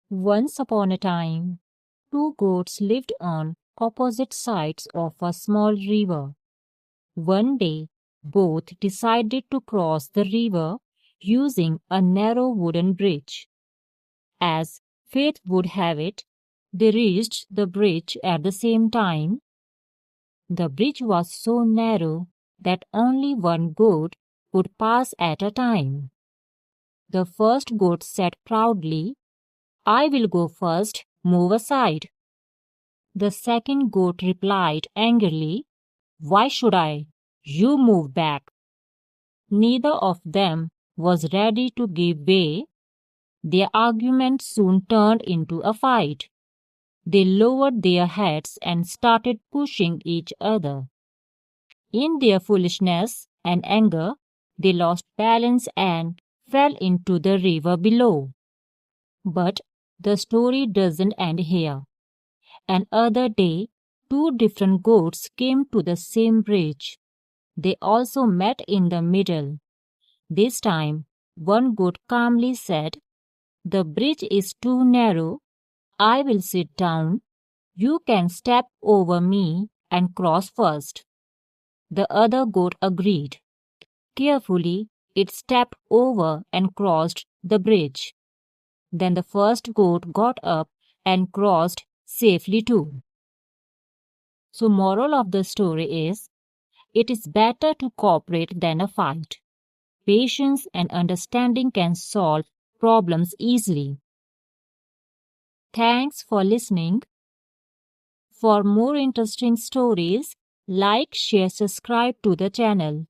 Once upon a time, two goats lived on opposite sides of a small river. One day, both decided to cross the river using a narrow wooden bridge. As fate would have it, they reached the bridge at the same time. The bridge was so narrow that only one goat could pass at a time. The first goat said proudly, "I will go first, move aside." The second goat replied angrily, "Why should I? You move back." Neither of them was ready to give way. Their argument soon turned into a fight. They lowered their heads and started pushing each other. In their foolishness and anger, they lost balance and fell into the river below. But the story doesn't end here. Another day, two different goats came to the same bridge. They also met in the middle. This time, one goat calmly said, "The bridge is too narrow. I will sit down. You can step over me and cross first." The other goat agreed. Carefully, it stepped over and crossed the bridge. Then the first goat got up and crossed safely too. So, moral of the story is, it is better to cooperate than a fight. Patience and understanding can solve problems easily. Thanks for listening. For more interesting stories, like, share, subscribe to the channel.